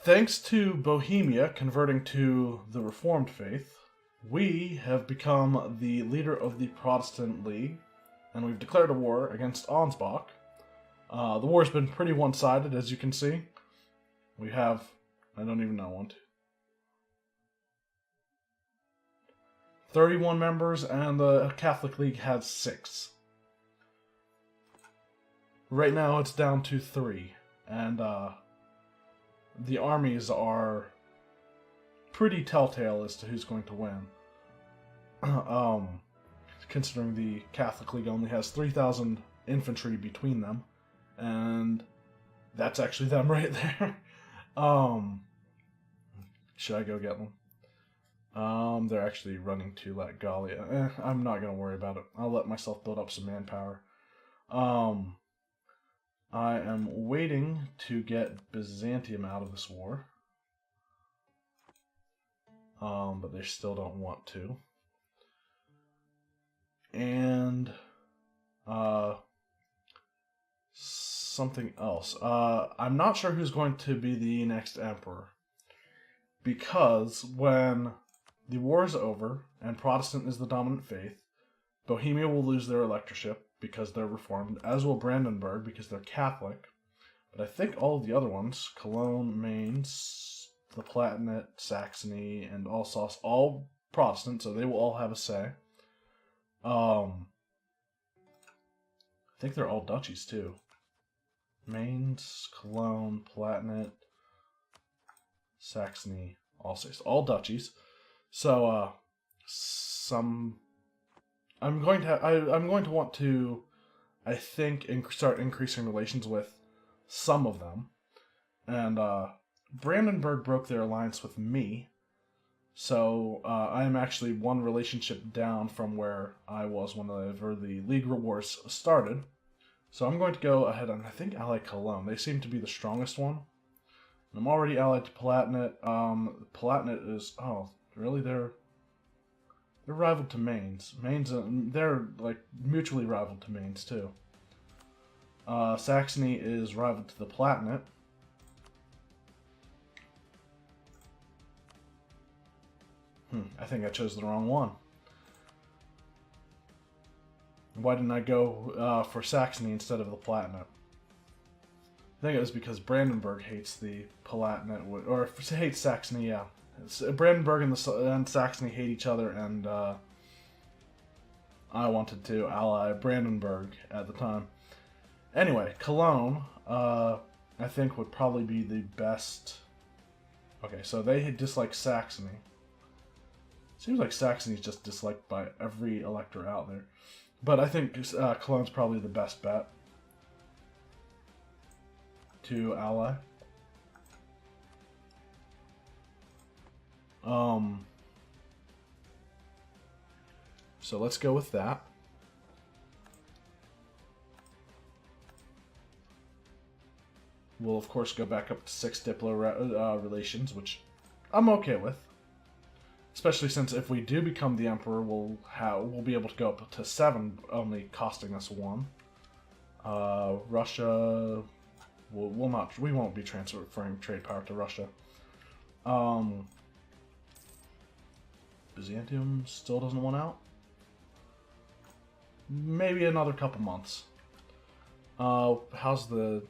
Thanks to Bohemia converting to the Reformed faith, we have become the leader of the Protestant League, and we've declared a war against Ansbach. The war's been pretty one-sided, as you can see. We have, I don't even know, 31 members, and the Catholic League has 6. Right now it's down to 3, and the armies are pretty telltale as to who's going to win. Considering the Catholic League only has 3,000 infantry between them, and that's actually them right there. Should I go get them? They're actually running to Latgalia. I'm not gonna worry about it. I'll let myself build up some manpower. I am waiting to get Byzantium out of this war. But they still don't want to. And something else. I'm not sure who's going to be the next emperor. Because when the war is over and Protestant is the dominant faith, Bohemia will lose their electorship because they're Reformed, as will Brandenburg because they're Catholic. But I think all of the other ones, Cologne, Mainz, the Palatinate, Saxony, and Alsace, all Protestant, so they will all have a say. I think they're all duchies too. Mainz, Cologne, Palatinate, Saxony, Alsace, all duchies. So I'm going to want to, I think, start increasing relations with some of them. And Brandenburg broke their alliance with me, so I am actually one relationship down from where I was whenever the League Wars started. So I'm going to go ahead and I think ally Cologne. They seem to be the strongest one. I'm already allied to Palatinate. Palatinate is really they're rivaled to Mainz. Mainz they're like mutually rivaled to Mainz too. Saxony is rivaled to the Palatinate. I think I chose the wrong one. Why didn't I go for Saxony instead of the Palatinate? I think it was because Brandenburg hates the Palatinate, or hates Saxony, yeah. Brandenburg and Saxony hate each other, and I wanted to ally Brandenburg at the time. Anyway, Cologne, I think would probably be the best. Okay, so they dislike Saxony. Seems like Saxony's just disliked by every elector out there. But I think Cologne's probably the best bet to ally. So let's go with that. We'll of course go back up to 6 diplo relations, which I'm okay with. Especially since if we do become the emperor, we'll be able to go up to 7, only costing us 1. Russia, we won't be transferring trade power to Russia. Byzantium still doesn't want out. Maybe another couple months. How's the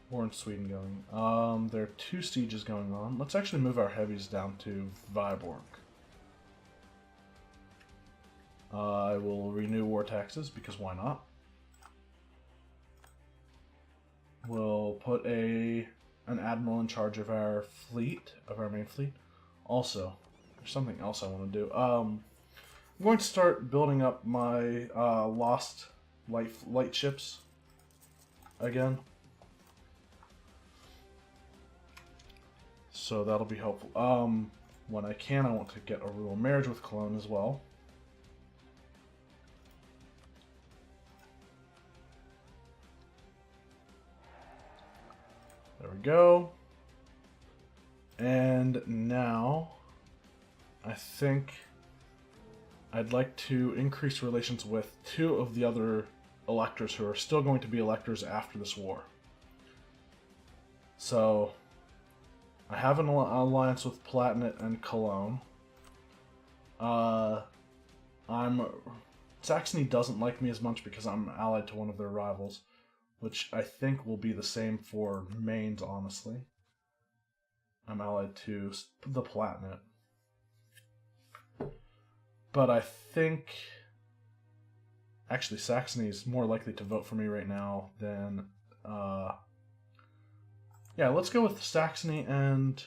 war in Sweden going? There are 2 sieges going on. Let's actually move our heavies down to Viborg. I will renew war taxes, because why not? We'll put an admiral in charge of our fleet, of our main fleet. Also, there's something else I want to do. I'm going to start building up my lost light ships again. So that'll be helpful. When I can, I want to get a royal marriage with Cologne as well. There we go. And now, I think I'd like to increase relations with 2 of the other electors who are still going to be electors after this war. So I have an alliance with Palatinate and Cologne. Saxony doesn't like me as much because I'm allied to one of their rivals, which I think will be the same for Mainz, honestly. I'm allied to the Palatinate. But I think... Actually, Saxony is more likely to vote for me right now than... Yeah, let's go with Saxony and...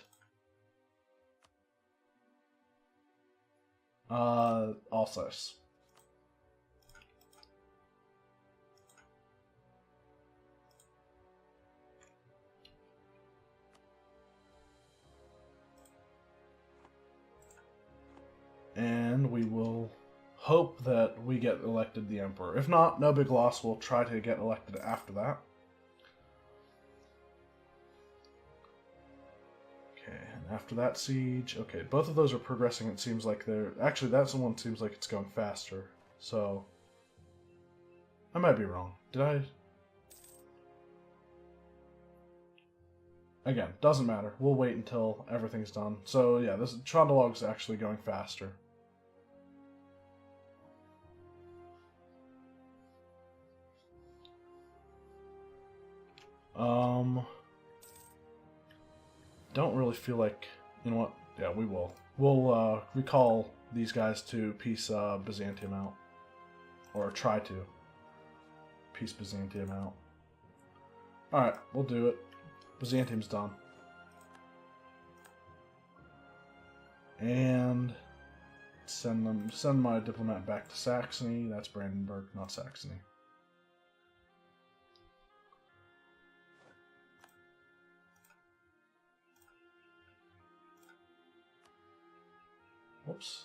Alsace. And we will hope that we get elected the Emperor. If not, no big loss. We'll try to get elected after that. Okay, and after that siege... Okay, both of those are progressing. It seems like they're... Actually, that one seems like it's going faster. So... I might be wrong. Did I... Again, doesn't matter. We'll wait until everything's done. So, yeah, this Trondolog's actually going faster. Don't really feel like... You know what? Yeah, we will. We'll recall these guys to peace Byzantium out. Or try to peace Byzantium out. Alright, we'll do it. Byzantium's done. And send my diplomat back to Saxony. That's Brandenburg, not Saxony. Whoops.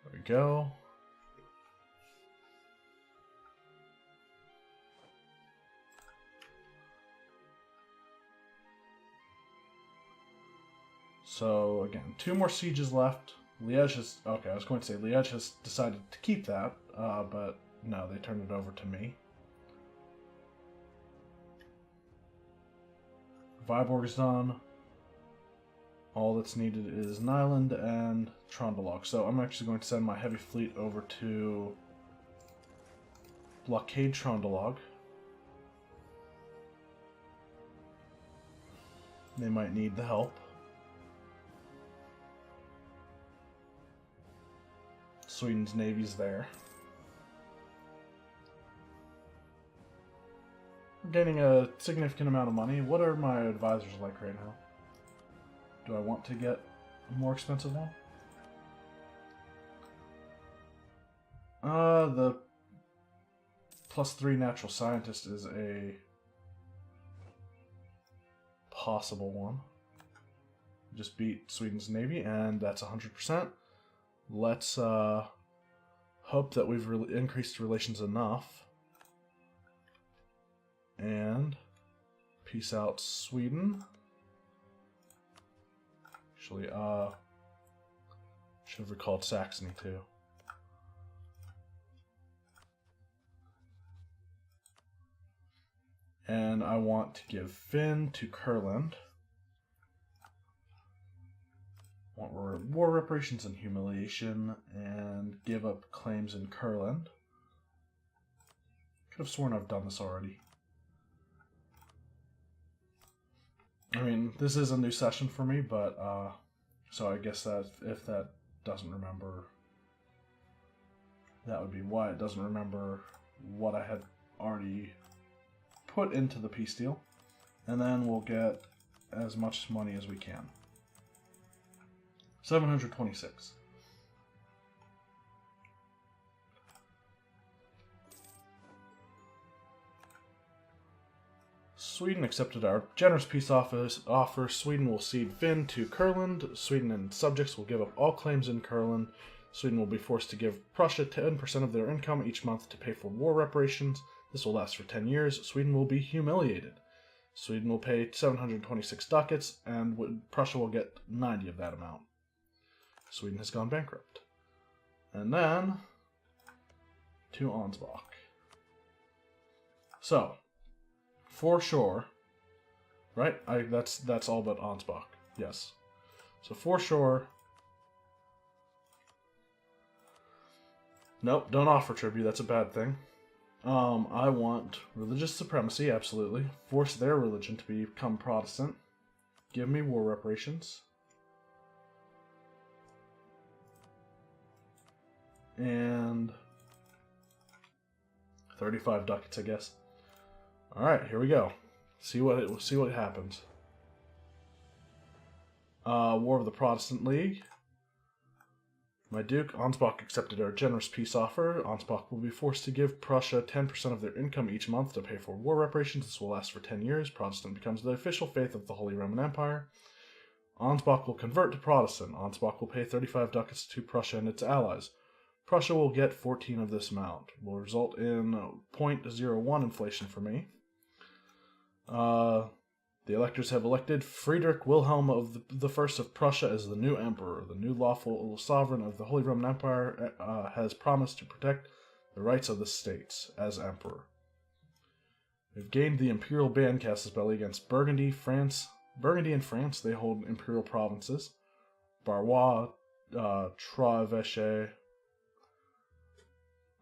There we go. So, again, 2 more sieges left. Liège has... Okay, I was going to say Liège has decided to keep that, but no, they turned it over to me. Viborg is done. All that's needed is Nyland and Trondolog. So I'm actually going to send my heavy fleet over to blockade Trondolog. They might need the help. Sweden's navy's there. We're gaining a significant amount of money. What are my advisors like right now? Do I want to get a more expensive one? The +3 natural scientist is a possible one. Just beat Sweden's navy, and that's 100%. Let's hope that we've increased relations enough. And peace out Sweden. Actually, should have recalled Saxony too. And I want to give Finn to Kurland. Want war reparations and humiliation, and give up claims in Kurland. Could have sworn I've done this already. I mean, this is a new session for me, but, so I guess that if that doesn't remember, that would be why it doesn't remember what I had already put into the peace deal. And then we'll get as much money as we can. 726. Sweden accepted our generous peace offer. Sweden will cede Finn to Kurland. Sweden and subjects will give up all claims in Kurland. Sweden will be forced to give Prussia 10% of their income each month to pay for war reparations. This will last for 10 years. Sweden will be humiliated. Sweden will pay 726 ducats, and Prussia will get 90 of that amount. Sweden has gone bankrupt. And then to Ansbach. So, for sure, right? That's all but Ansbach. Yes. So for sure. Nope, don't offer tribute. That's a bad thing. I want religious supremacy, absolutely. Force their religion to become Protestant. Give me war reparations. And 35 ducats, I guess. All right, here we go. See what happens. War of the Protestant League. My Duke, Ansbach accepted our generous peace offer. Ansbach will be forced to give Prussia 10% of their income each month to pay for war reparations. This will last for 10 years. Protestant becomes the official faith of the Holy Roman Empire. Ansbach will convert to Protestant. Ansbach will pay 35 ducats to Prussia and its allies. Prussia will get 14 of this amount. Will result in 0.01 inflation for me. The electors have elected Friedrich Wilhelm of the First of Prussia as the new emperor. The new lawful sovereign of the Holy Roman Empire has promised to protect the rights of the states as emperor. We've gained the imperial ban casus belli against Burgundy, France. Burgundy and France, they hold imperial provinces. Barrois, Trois-Évêchés,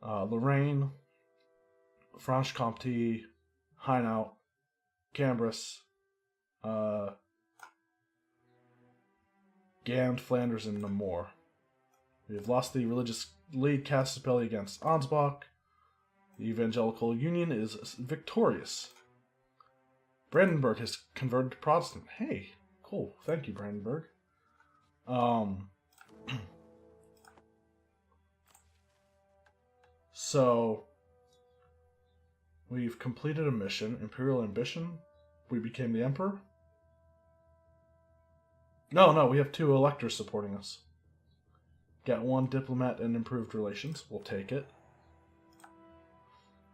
Lorraine, Franche-Comté, Hainaut, Cambrai, Gand, Flanders, and Namur. We have lost the religious league casus belli against Ansbach. The Evangelical Union is victorious. Brandenburg has converted to Protestant. Hey, cool. Thank you, Brandenburg. So, we've completed a mission. Imperial ambition. We became the emperor. No, we have 2 electors supporting us. Got 1 diplomat and improved relations. We'll take it.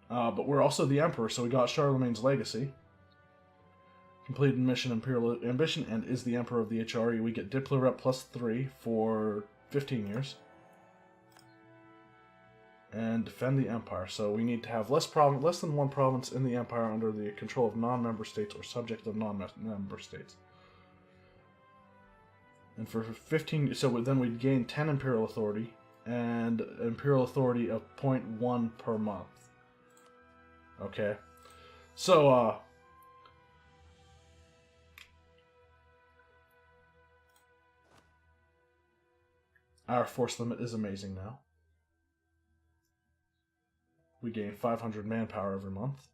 But we're also the emperor, so we got Charlemagne's legacy. Completed mission Imperial ambition and is the emperor of the HRE. We get Diplorep +3 for 15 years. And defend the empire. So we need to have less than 1 province in the empire under the control of non-member states or subject of non-member states. And for 15, so then we'd gain 10 imperial authority and imperial authority of 0.1 per month. Okay, so our force limit is amazing now. We gain 500 manpower every month.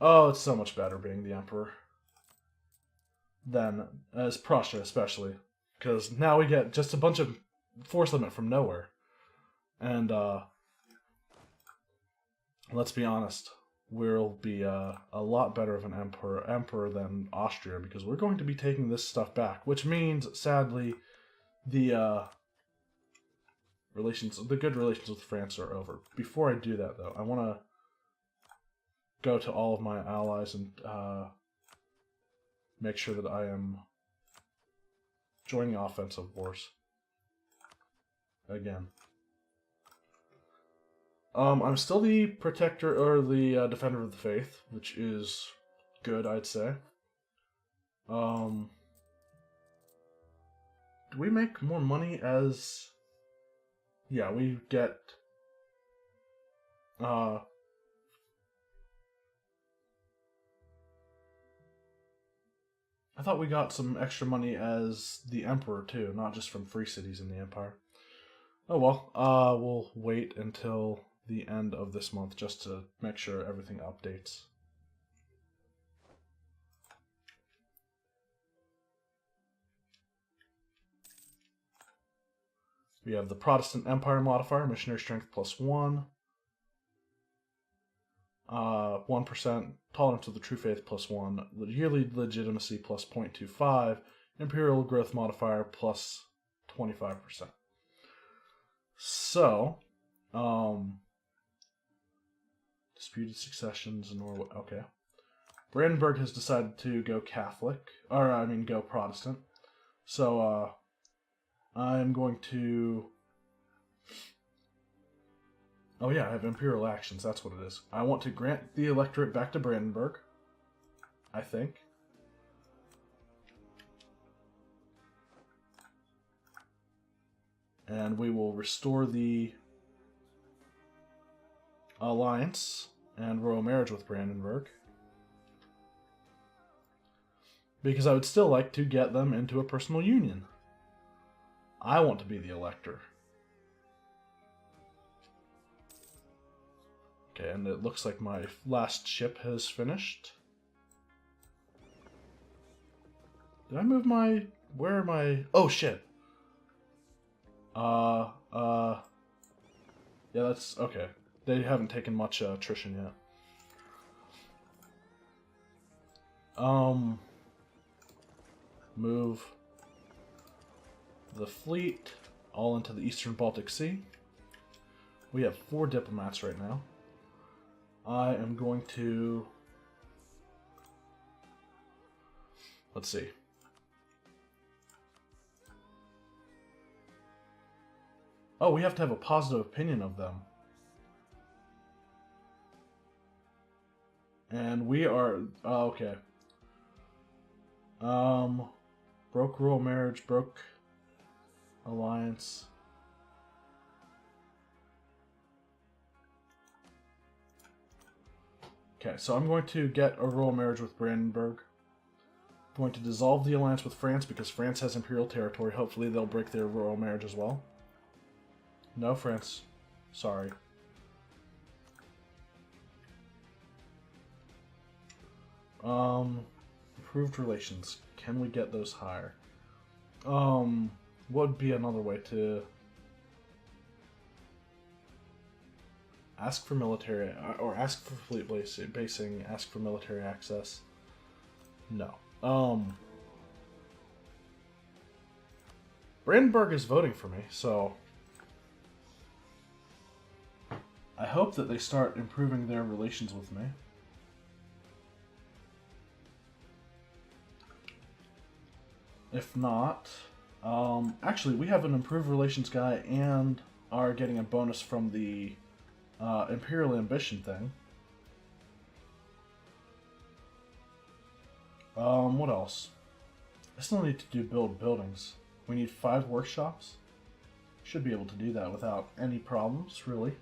Oh, it's so much better being the emperor than as Prussia, especially, because now we get just a bunch of force limit from nowhere. And let's be honest, we'll be a lot better of an emperor than Austria, because we're going to be taking this stuff back, which means, sadly, the good relations with France are over. Before I do that, though, I want to go to all of my allies and make sure that I am joining offensive wars again. I'm still the protector or the defender of the faith, which is good, I'd say. Do we make more money as? Yeah, we get I thought we got some extra money as the emperor too, not just from free cities in the empire. Oh well, we'll wait until the end of this month just to make sure everything updates. We have the Protestant Empire modifier, missionary strength +1, 1% tolerance of the true faith +1, yearly legitimacy +0.25, imperial growth modifier +25%. So, disputed successions in Norway. Okay. Brandenburg has decided to go go Protestant. So, I'm going to Oh yeah, I have imperial actions. That's what it is. I want to grant the electorate back to Brandenburg. I think. And we will restore the alliance and royal marriage with Brandenburg. Because I would still like to get them into a personal union. I want to be the elector. Okay, and it looks like my last ship has finished. Did I move my... Where am I... Oh, shit. Yeah, that's... Okay. They haven't taken much attrition yet. Move the fleet all into the Eastern Baltic Sea. We have 4 diplomats right now. I am going to... Let's see. Oh, we have to have a positive opinion of them. And we are... okay. Broke royal marriage, broke alliance. Okay, so I'm going to get a royal marriage with Brandenburg. I'm going to dissolve the alliance with France because France has imperial territory. Hopefully they'll break their royal marriage as well. No, France. Sorry. Improved relations. Can we get those higher? What would be another way to ask for military, or ask for fleet basing, ask for military access? No. Brandenburg is voting for me, so I hope that they start improving their relations with me. If not, actually, we have an improved relations guy and are getting a bonus from the Imperial Ambition thing. What else? I still need to build buildings. We need 5 workshops. Should be able to do that without any problems, really.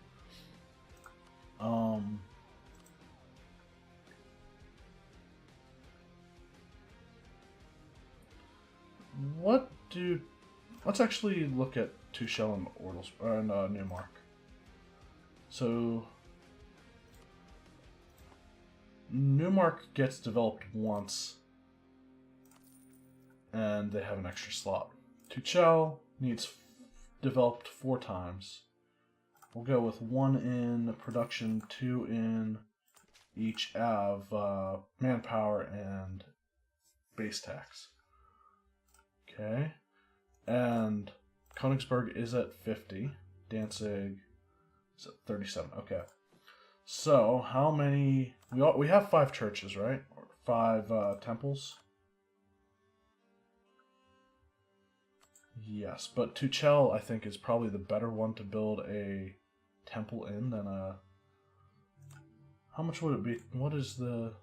Let's actually look at Tuchel and Newmark. So Newmark gets developed once, and they have an extra slot. Tuchel needs developed 4 times. We'll go with 1 in production, 2 in each av, manpower, and base tax. Okay. And Königsberg is at 50. Danzig is at 37. Okay. So, how many... We have 5 churches, right? Or 5 temples? Yes, but Tuchel, I think, is probably the better one to build a temple in than a... How much would it be? What is the...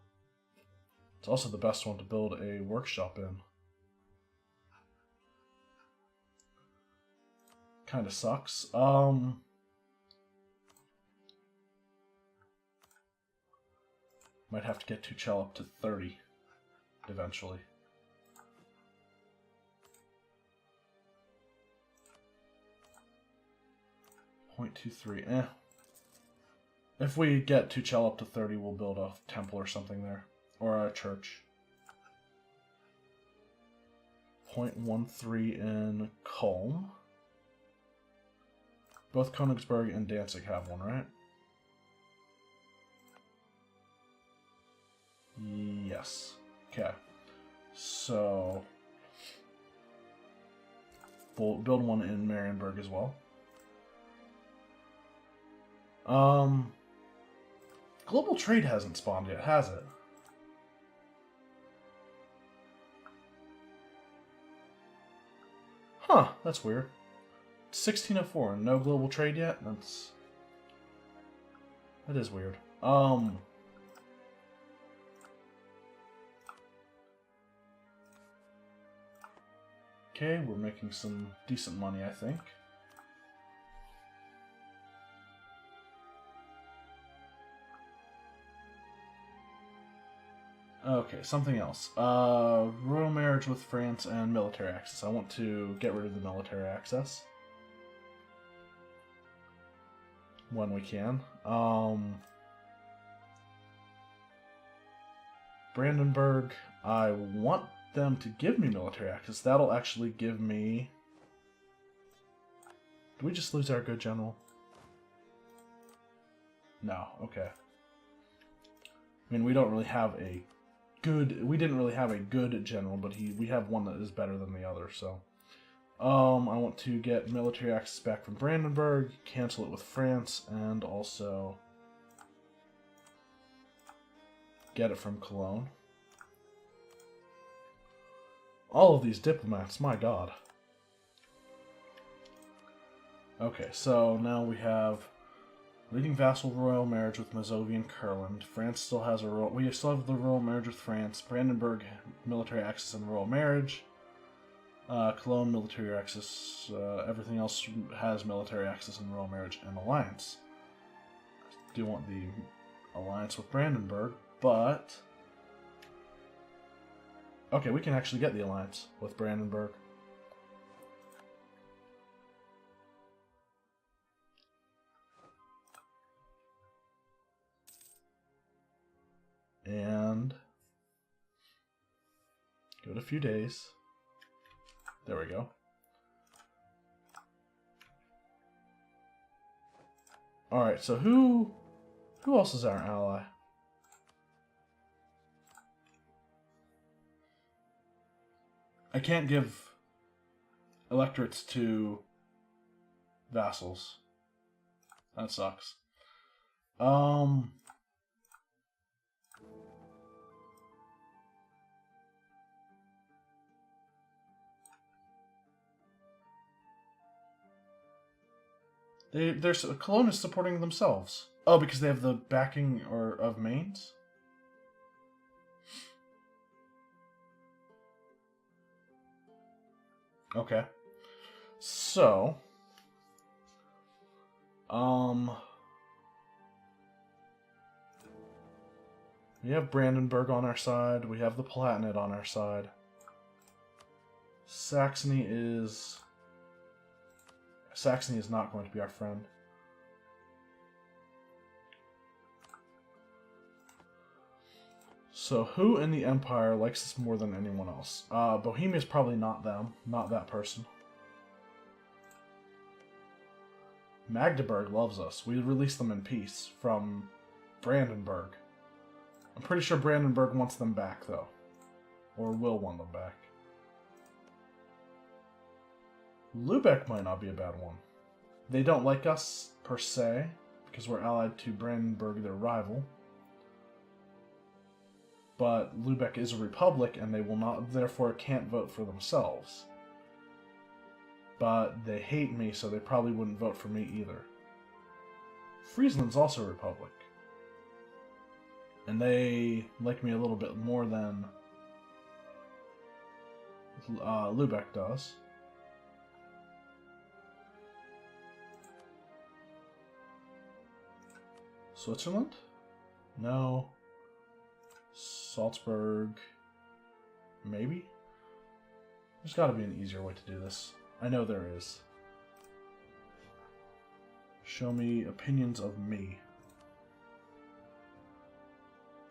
It's also the best one to build a workshop in. Kind of sucks. Might have to get Tuchel up to 30 eventually. .23. If we get Tuchel up to 30, we'll build a temple or something there. Or a church. 0.13 in Kulm. Both Königsberg and Danzig have one, right? Yes. Okay. So we'll build one in Marienburg as well. Global trade hasn't spawned yet, has it? Huh, that's weird. 1604 and no global trade yet? That's That is weird. Okay, we're making some decent money, I think. Okay, something else. Royal marriage with France and military access. I want to get rid of the military access when we can. Brandenburg, I want them to give me military access. That'll actually give me... Did we just lose our good general? No, okay. I mean, we don't really have a good... We didn't really have a good general, but we have one that is better than the other, so... I want to get military access back from Brandenburg, cancel it with France, and also get it from Cologne. All of these diplomats, my god. Okay, so now we have leading vassal royal marriage with Mazovian Kurland. France still has a royal... We still have the royal marriage with France. Brandenburg, military access and royal marriage. Cologne, military access. Everything else has military access and royal marriage and alliance. I do want the alliance with Brandenburg, but... Okay, we can actually get the alliance with Brandenburg. And give it a few days. There we go. Alright, so who else is our ally? I can't give electorates to vassals. That sucks. Cologne is supporting themselves. Oh, because they have the backing of Mainz? Okay. So, we have Brandenburg on our side. We have the Palatinate on our side. Saxony is not going to be our friend. So who in the Empire likes us more than anyone else? Bohemia's probably not them. Not that person. Magdeburg loves us. We released them in peace from Brandenburg. I'm pretty sure Brandenburg wants them back, though. Or will want them back. Lubeck might not be a bad one. They don't like us, per se, because we're allied to Brandenburg, their rival. But Lubeck is a republic, and they will not, therefore can't vote for themselves. But they hate me, so they probably wouldn't vote for me either. Friesland's also a republic. And they like me a little bit more than Lubeck does. Switzerland? No. Salzburg? Maybe? There's got to be an easier way to do this. I know there is. Show me opinions of me.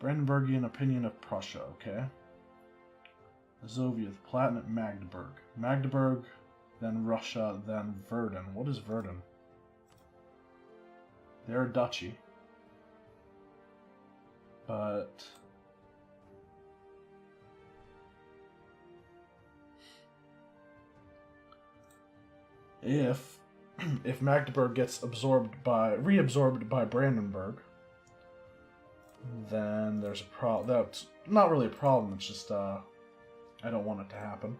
Brandenburgian opinion of Prussia, okay. Azovia, the Palatinate, Magdeburg. Magdeburg, then Russia, then Verden. What is Verden? They're a duchy. But... If Magdeburg gets reabsorbed by Brandenburg, then there's a problem. That's not really a problem, it's just I don't want it to happen.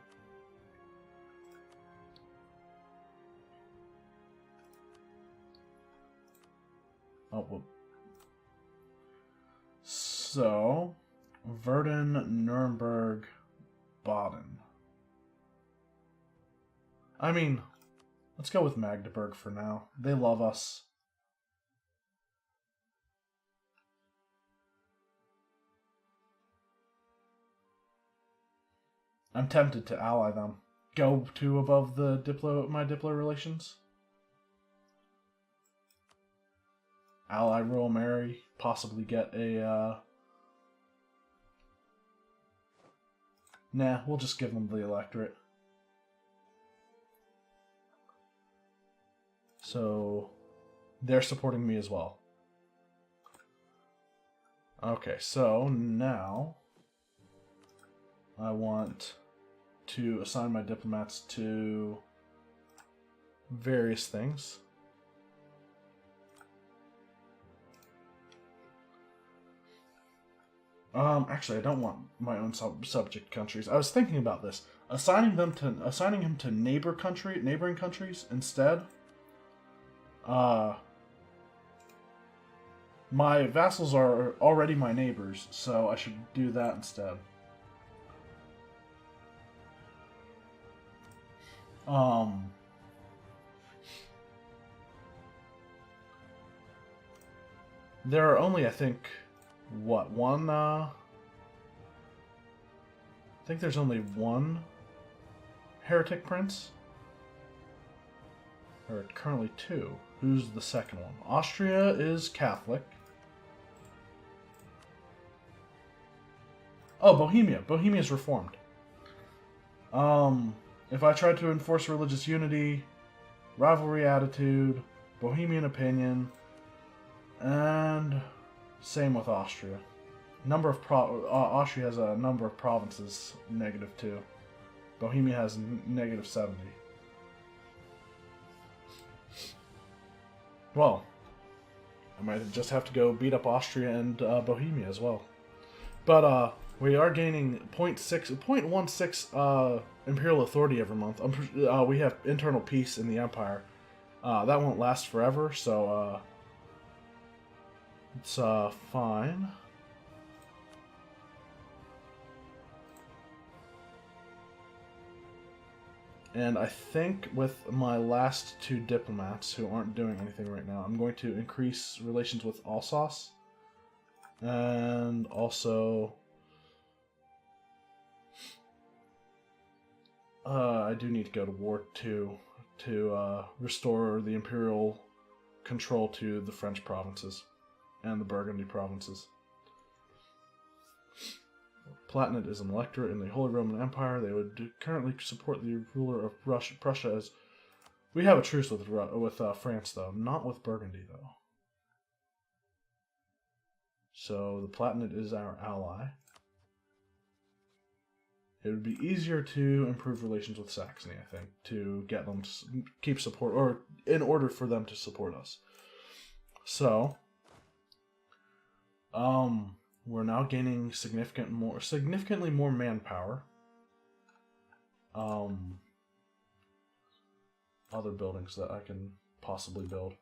Oh, well, So, Verden, Nuremberg, Baden. I mean, let's go with Magdeburg for now. They love us. I'm tempted to ally them. Go to above the my Diplo relations. Ally Royal Mary. Possibly get a... Nah, we'll just give them the electorate. So, they're supporting me as well. Okay, so now I want to assign my diplomats to various things. Actually, I don't want my own subject countries. I was thinking about this, assigning him to neighboring countries instead. My vassals are already my neighbors, so I should do that instead. There are only, I think, one, I think there's only one heretic prince? Or currently two. Who's the second one? Austria is Catholic. Oh, Bohemia. Bohemia is Reformed. If I tried to enforce religious unity, rivalry attitude, Bohemian opinion, and same with Austria. Austria has a number of provinces -2. Bohemia has -70. Well, I might just have to go beat up Austria and Bohemia as well. But we are gaining 0.16 imperial authority every month. We have internal peace in the empire. That won't last forever, so it's fine. And I think with my last two diplomats, who aren't doing anything right now, I'm going to increase relations with Alsace. And also... I do need to go to war to restore the imperial control to the French provinces and the Burgundy provinces. Palatinate is an electorate in the Holy Roman Empire. They would currently support the ruler of Prussia as... We have a truce with France, though. Not with Burgundy, though. So the Palatinate is our ally. It would be easier to improve relations with Saxony, I think, to get them to keep support, or in order for them to support us. So, we're now gaining significantly more manpower. Other buildings that I can possibly build.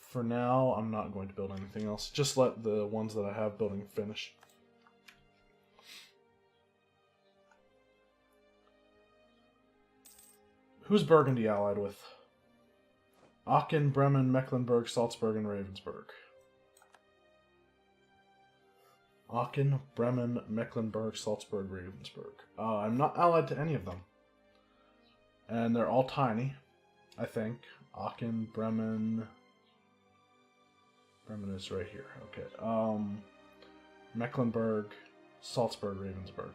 For now, I'm not going to build anything else. Just let the ones that I have building finish. Who's Burgundy allied with? Aachen, Bremen, Mecklenburg, Salzburg, and Ravensburg. Aachen, Bremen, Mecklenburg, Salzburg, Ravensburg. I'm not allied to any of them. And they're all tiny, I think. Aachen, Bremen... Bremen is right here. Okay. Mecklenburg, Salzburg, Ravensburg.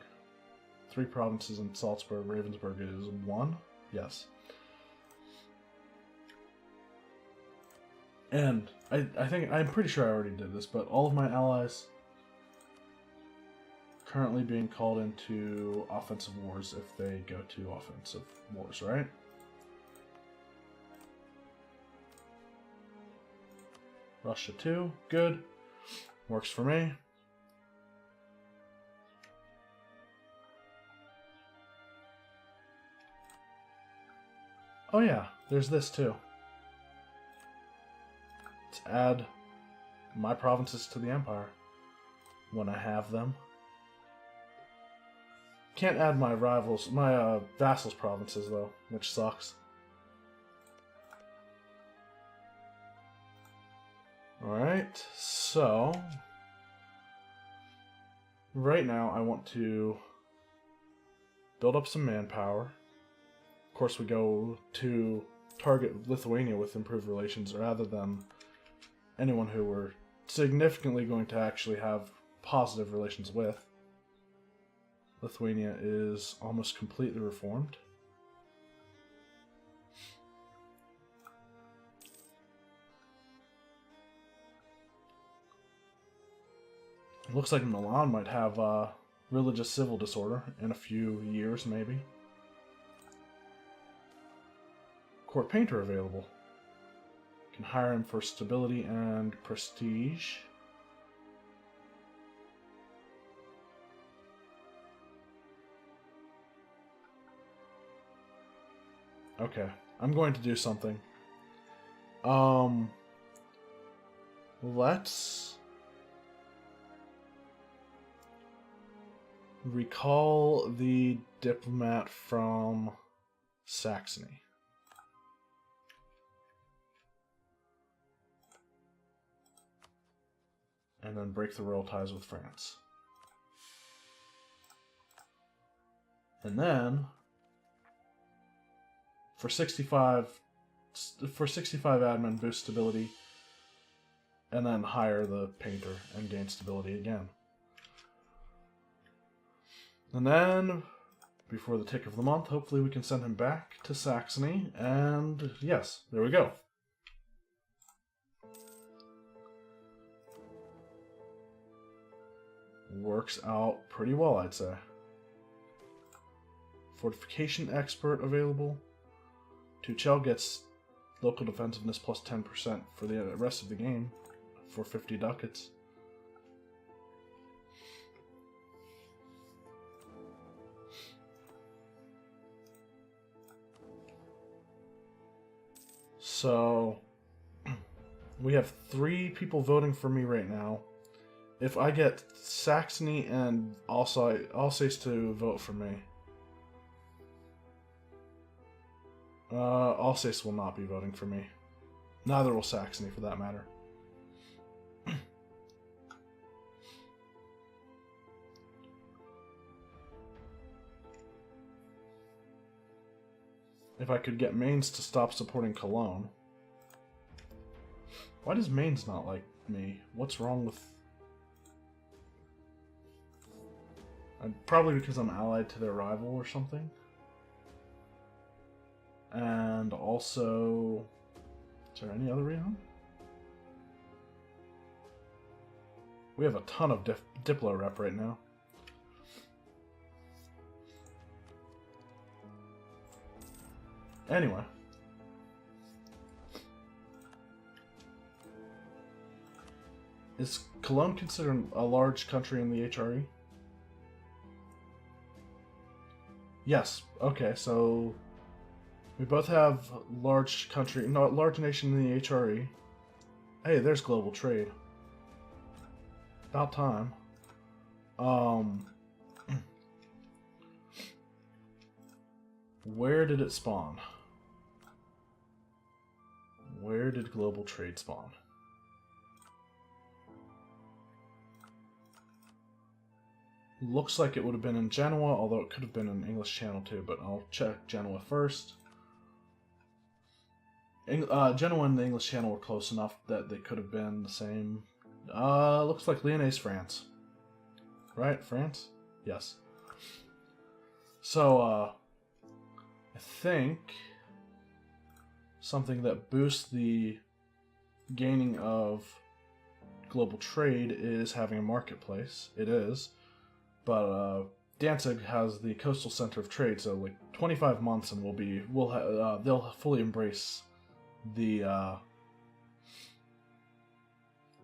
3 provinces in Salzburg. Ravensburg is 1. Yes. And I'm pretty sure I already did this, but all of my allies currently being called into offensive wars if they go to offensive wars, right? Russia 2, good. Works for me. Oh yeah, there's this too. Let's add my provinces to the empire when I have them. Can't add my rivals, my vassals' provinces though, which sucks. Alright, so right now I want to build up some manpower. Of course, we go to target Lithuania with improved relations rather than anyone who we're significantly going to actually have positive relations with. Lithuania is almost completely reformed. It looks like Milan might have religious civil disorder in a few years, maybe. Court painter available. Can hire him for stability and prestige. Okay, I'm going to do something. Let's recall the diplomat from Saxony. And then break the royal ties with France. And then for 65 admin, boost stability, and then hire the painter and gain stability again. And then, before the tick of the month, hopefully we can send him back to Saxony, and yes, there we go. Works out pretty well, I'd say. Fortification expert available. Tuchel gets local defensiveness plus 10% for the rest of the game for 50 ducats. So we have 3 people voting for me right now. If I get Saxony and Alsace to vote for me, Alsace will not be voting for me. Neither will Saxony, for that matter. If I could get Mainz to stop supporting Cologne. Why does Mainz not like me? What's wrong with... Probably because I'm allied to their rival or something. And also... Is there any other reason? We have a ton of Diplo rep right now. Anyway. Is Cologne considered a large country in the HRE? Yes. Okay, so we both have large nation in the HRE. Hey, there's global trade. About time. Where did it spawn? Where did global trade spawn? Looks like it would have been in Genoa, although it could have been in English Channel too, but I'll check Genoa first. Genoa and the English Channel were close enough that they could have been the same. Looks like Lyonnais, France. Right? France? Yes. So, I think something that boosts the gaining of global trade is having a marketplace. It is. But Danzig has the coastal center of trade, so like 25 months and they'll fully embrace the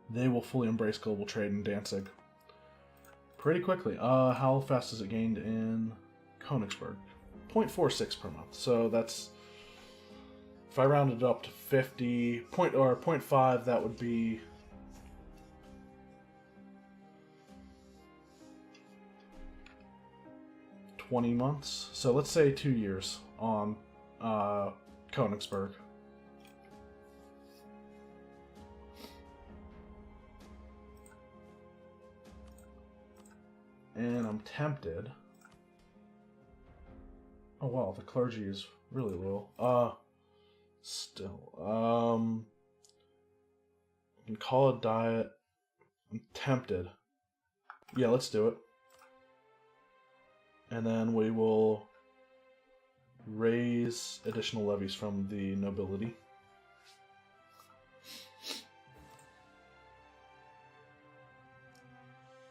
they will fully embrace global trade in Danzig pretty quickly. How fast is it gained in Königsberg? 0.46 per month. So that's If I rounded it up to 50 point or 0.5, that would be 20 months. So let's say 2 years on Königsberg. And I'm tempted. Oh wow, the clergy is really low. Still, you can call it diet. I'm tempted. Yeah, let's do it. And then we will raise additional levies from the nobility.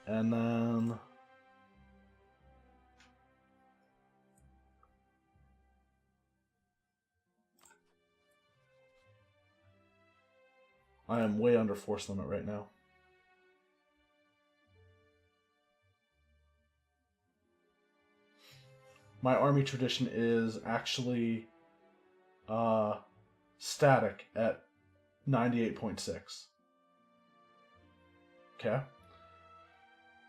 And then I am way under force limit right now. My army tradition is actually static at 98.6. Okay.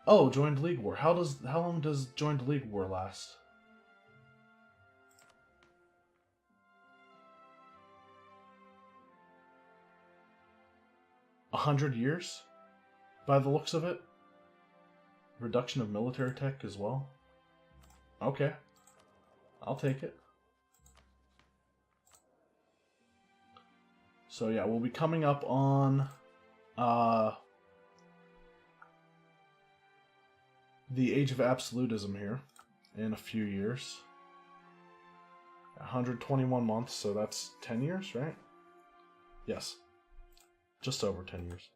Oh, joined League War. How long does joined League War last? $100 years? By the looks of it? Reduction of military tech as well? Okay. I'll take it. So yeah, we'll be coming up on the Age of Absolutism here in a few years. 121 months, so that's 10 years, right? Yes. Just over 10 years.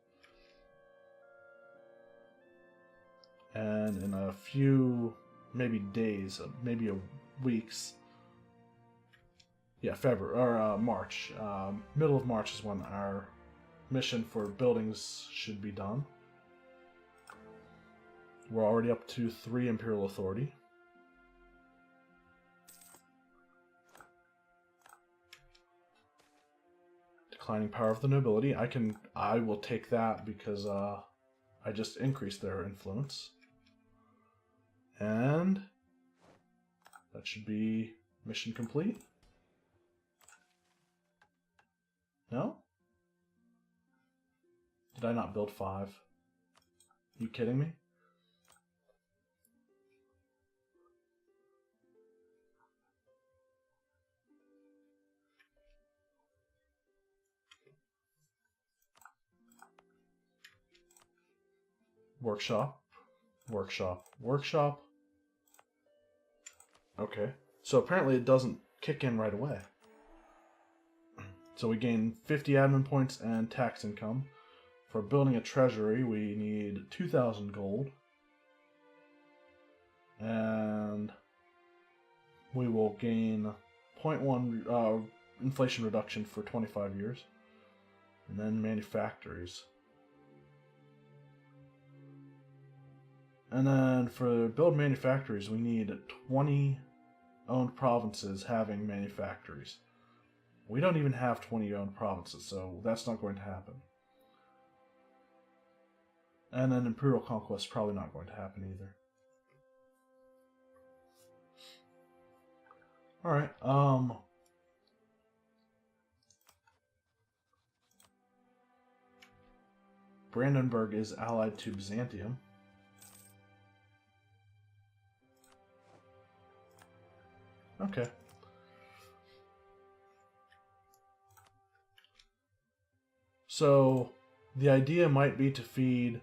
And in a few, maybe days, maybe weeks. Yeah, February or March. Middle of March is when our mission for buildings should be done. We're already up to 3 Imperial Authority. Declining power of the nobility. I will take that because I just increased their influence. And that should be mission complete. No? Did I not build 5? Are you kidding me? Workshop. Workshop. Workshop. Okay. So apparently it doesn't kick in right away. So we gain 50 admin points and tax income. For building a treasury, we need 2,000 gold. And we will gain 0.1 inflation reduction for 25 years. And then manufactories. And then for build manufactories, we need 20 owned provinces having manufactories. We don't even have 20 owned provinces, so that's not going to happen. And then Imperial Conquest is probably not going to happen either. Alright, Brandenburg is allied to Byzantium. Okay. So, the idea might be to feed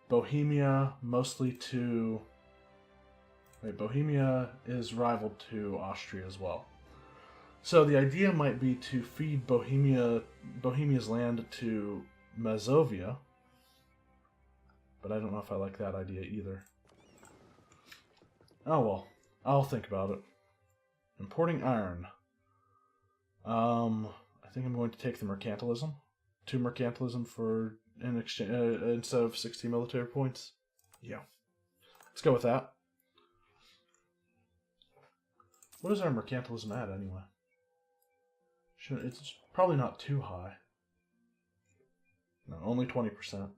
Bohemia mostly to... Wait, Bohemia is rivaled to Austria as well. So the idea might be to feed Bohemia's land to Mazovia. But I don't know if I like that idea either. Oh well, I'll think about it. Importing iron. I think I'm going to take the mercantilism. 2 mercantilism for in exchange instead of 60 military points. Yeah, let's go with that. What is our mercantilism at anyway? It's probably not too high. No, only 20%.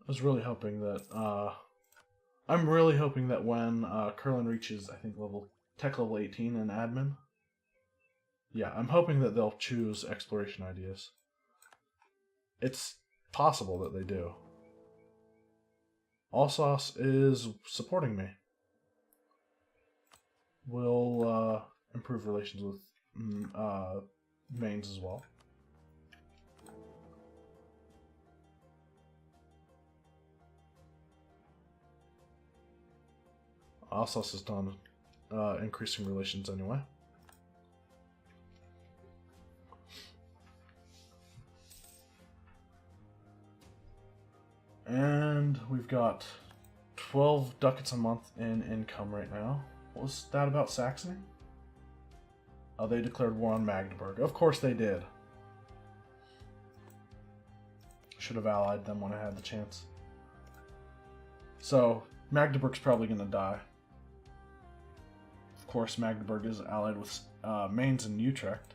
I was really hoping that, I'm really hoping that when Curlin reaches, I think, tech level 18 in admin, yeah, I'm hoping that they'll choose exploration ideas. It's possible that they do. Alsace is supporting me. We'll improve relations with Mainz as well. Alsace is done increasing relations anyway. And we've got 12 ducats a month in income right now. What was that about Saxony? Oh, they declared war on Magdeburg. Of course they did. Should have allied them when I had the chance. So, Magdeburg's probably going to die. Of course, Magdeburg is allied with Mainz and Utrecht.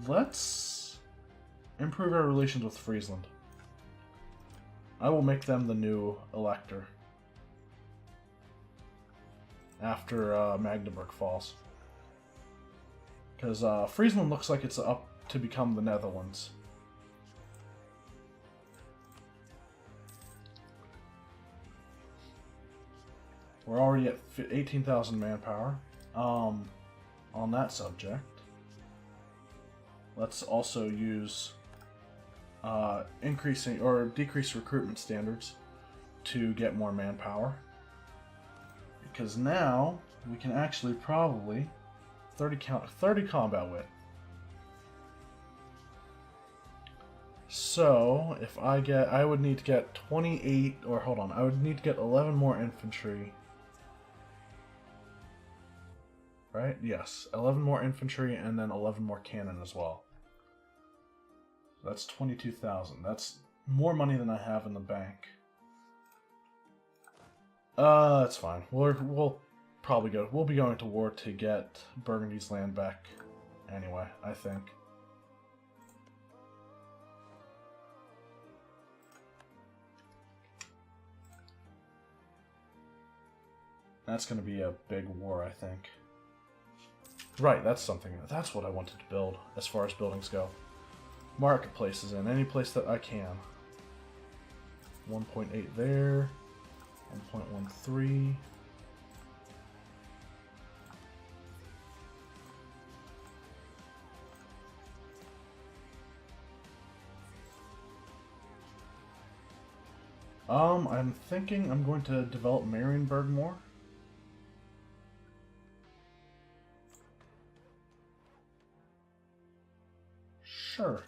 Let's improve our relations with Friesland. I will make them the new elector after Magdeburg falls. Because Friesland looks like it's up to become the Netherlands. We're already at 18,000 manpower. On that subject, let's also use increasing or decrease recruitment standards to get more manpower. Because now we can actually probably 30 combat wit. So if I would need to get 28, or hold on, I would need to get 11 more infantry. Right? Yes, 11 more infantry and then 11 more cannon as well. That's 22,000. That's more money than I have in the bank. That's fine. We'll probably go. We'll be going to war to get Burgundy's land back. Anyway, I think. That's going to be a big war, I think. Right, that's something. That's what I wanted to build as far as buildings go. Marketplaces in any place that I can. 1.8 there. 1.13. I'm thinking I'm going to develop Marienburg more. Sure.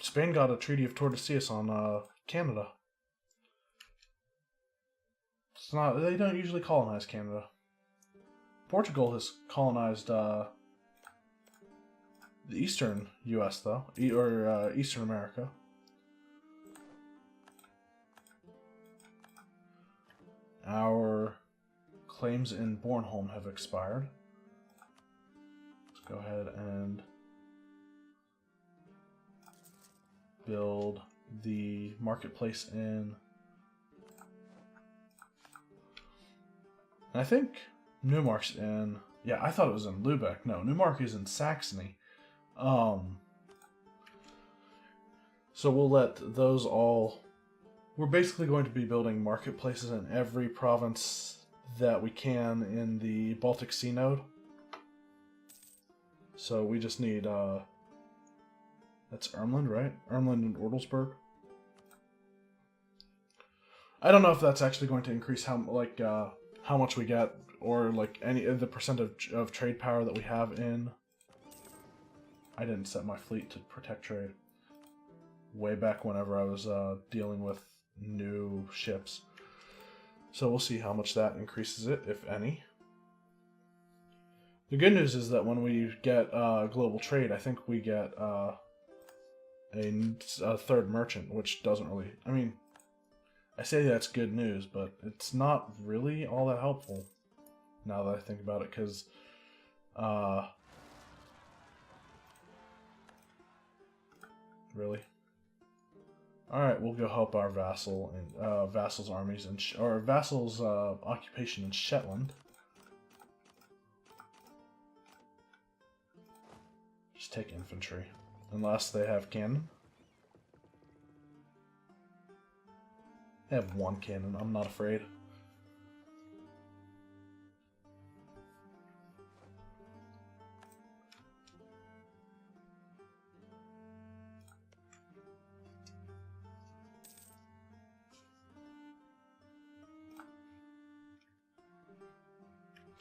Spain got a Treaty of Tordesillas on Canada. It's not. They don't usually colonize Canada. Portugal has colonized the eastern U.S. though, or Eastern America. Our claims in Bornholm have expired. Let's go ahead and build the marketplace in. And I think Neumark's in. Yeah, I thought it was in Lübeck. No, Neumark is in Saxony. So we'll let those all. We're basically going to be building marketplaces in every province that we can in the Baltic Sea node. So we just need, that's Ermland, right? Ermland and Ortelsburg. I don't know if that's actually going to increase how much we get, or like any of the percent of trade power that we have in I didn't set my fleet to protect trade. Way back whenever I was dealing with new ships. So we'll see how much that increases it, if any. The good news is that when we get global trade, I think we get a third merchant, which doesn't really... I mean, I say that's good news, but it's not really all that helpful now that I think about it, because really? Alright, we'll go help our vassal and vassal's armies and or vassal's occupation in Shetland. Just take infantry, unless they have cannon. They have one cannon, I'm not afraid.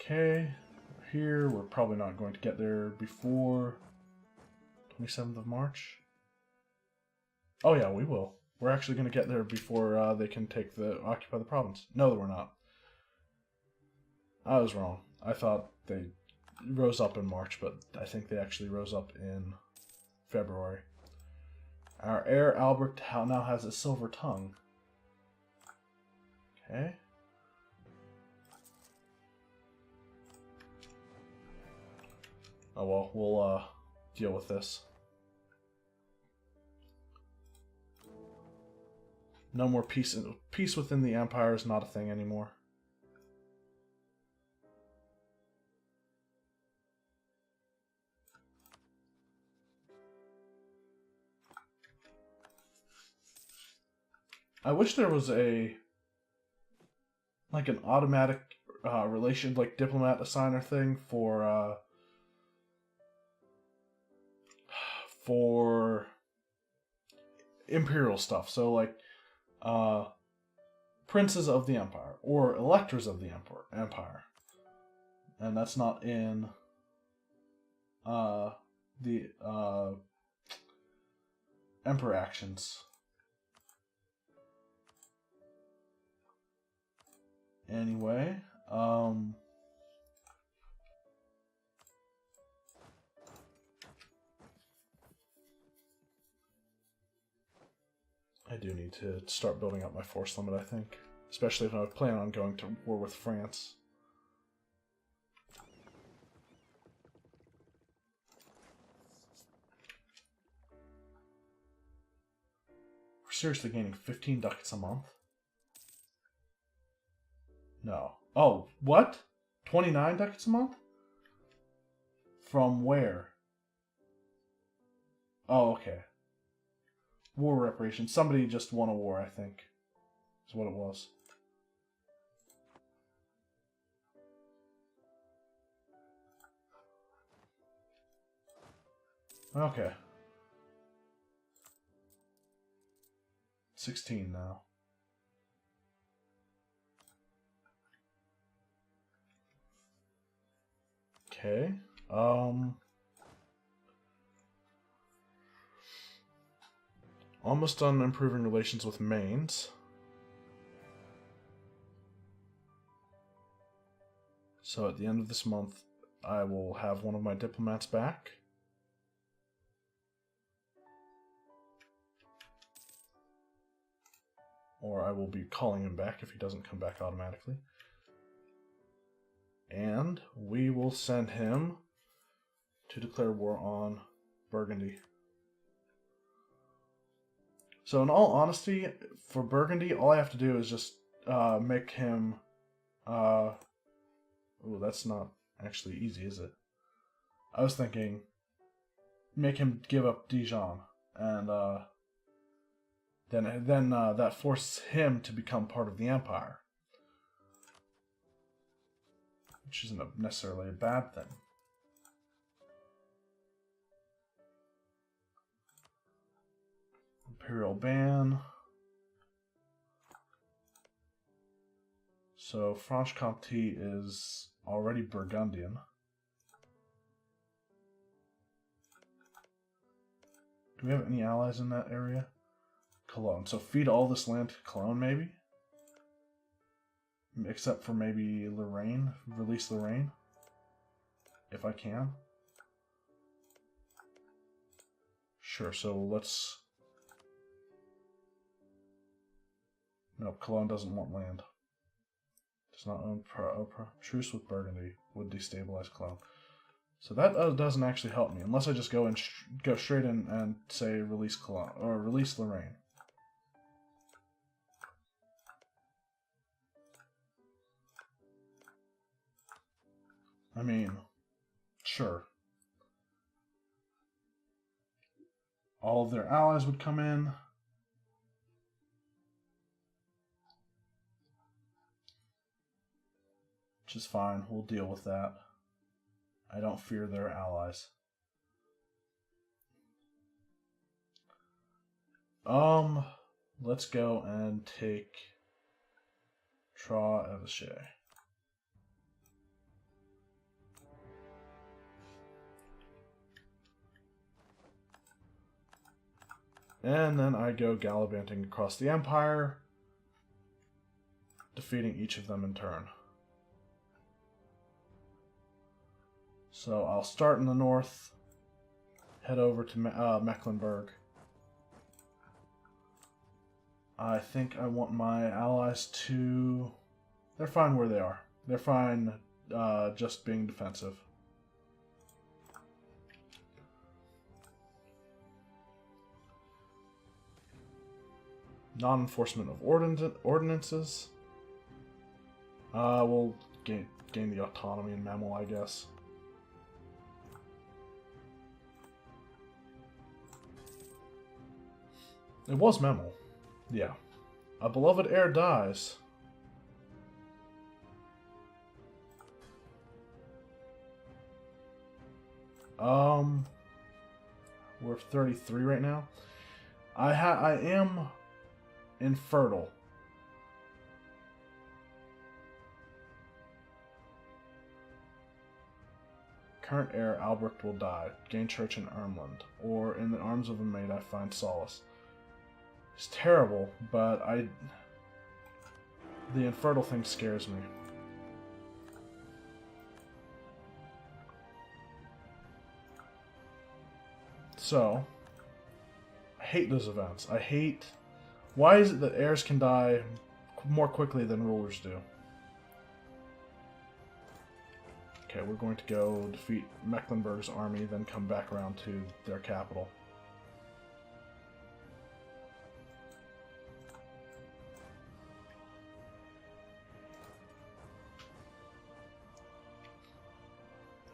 Okay, we're here. We're probably not going to get there before 27th of March. Oh yeah, we will. We're actually going to get there before they can occupy the province. No, we're not. I was wrong. I thought they rose up in March, but I think they actually rose up in February. Our heir Albert now has a silver tongue. Okay. Oh well, we'll deal with this. No more peace. Peace within the empire is not a thing anymore. I wish there was an automatic diplomat assigner thing for imperial stuff. So princes of the empire or electors of the empire, and that's not in the emperor actions. Anyway, I do need to start building up my force limit, I think. Especially if I plan on going to war with France. We're seriously gaining 15 ducats a month? No. Oh, what? 29 ducats a month? From where? Oh, okay. War reparations. Somebody just won a war, I think. Is what it was. Okay. 16 now. Okay. Almost done improving relations with Mainz. So at the end of this month, I will have one of my diplomats back. Or I will be calling him back if he doesn't come back automatically. And we will send him to declare war on Burgundy. So in all honesty, for Burgundy, all I have to do is just make him... oh, that's not actually easy, is it? I was thinking, make him give up Dijon, and then that forces him to become part of the empire, which isn't necessarily a bad thing. Imperial ban. So Franche-Comté is already Burgundian. Do we have any allies in that area? Cologne. So feed all this land to Cologne, maybe? Except for maybe Lorraine. Release Lorraine. If I can. Sure, so let's... No, Cologne doesn't want land. Does not own truce with Burgundy. Would destabilize Cologne. So that doesn't actually help me, unless I just go and go straight in and say release Cologne, or release Lorraine. I mean, sure. All of their allies would come in. Which is fine. We'll deal with that. I don't fear their allies. Let's go and take Trois-Évêchés. And then I go gallivanting across the empire, defeating each of them in turn. So I'll start in the north, head over to Mecklenburg. I think I want my allies to... They're fine where they are. They're fine just being defensive. Non-enforcement of ordinances. We'll gain the autonomy in Memel, I guess. It was Memel. Yeah. A beloved heir dies. We're 33 right now. I am infertile. Current heir Albrecht will die. Gain church in Ermland, or in the arms of a maid I find solace. It's terrible, but the infertile thing scares me. So, I hate those events. I hate... Why is it that heirs can die more quickly than rulers do? Okay, we're going to go defeat Mecklenburg's army, then come back around to their capital.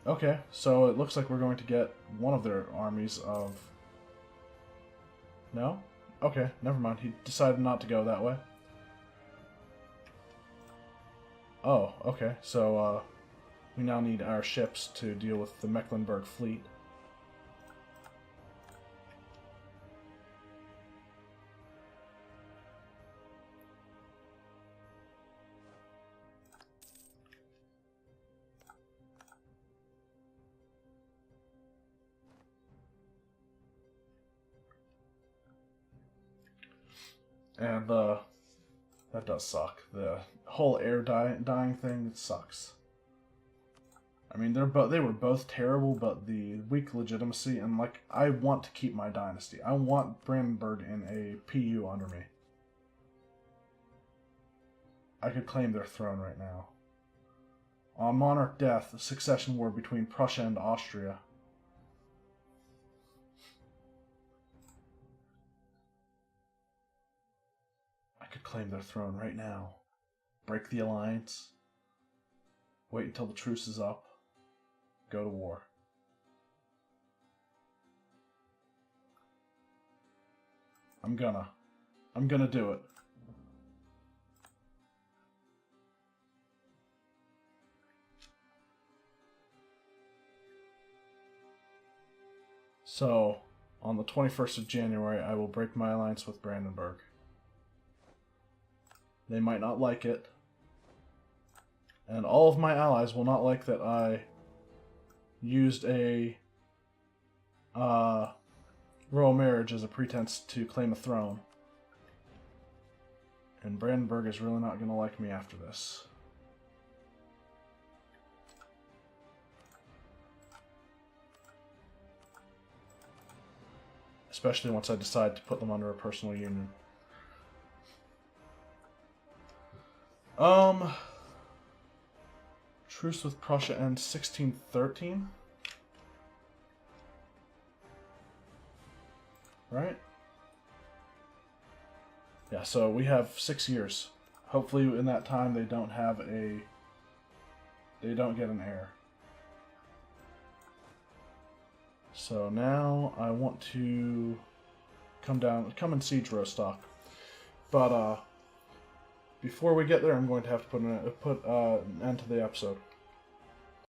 Okay, so it looks like we're going to get one of their armies of... No? Okay, never mind. He decided not to go that way. Oh, okay. So, we now need our ships to deal with the Mecklenburg fleet. And that does suck. The whole heir dying thing, it sucks. I mean, they were both terrible, but the weak legitimacy, and like, I want to keep my dynasty. I want Brandenburg in a PU under me. I could claim their throne right now. On monarch death, the succession war between Prussia and Austria. Could claim their throne right now. Break the alliance. Wait until the truce is up. Go to war. I'm gonna do it. So, on the 21st of January, I will break my alliance with Brandenburg. They might not like it. And all of my allies will not like that I used a royal marriage as a pretense to claim a throne. And Brandenburg is really not going to like me after this. Especially once I decide to put them under a personal union. Truce with Prussia ends 1613. Right? Yeah, so we have 6 years. Hopefully in that time they don't get an heir. So now I want to come and siege Rostock. But before we get there, I'm going to have to put an end to the episode.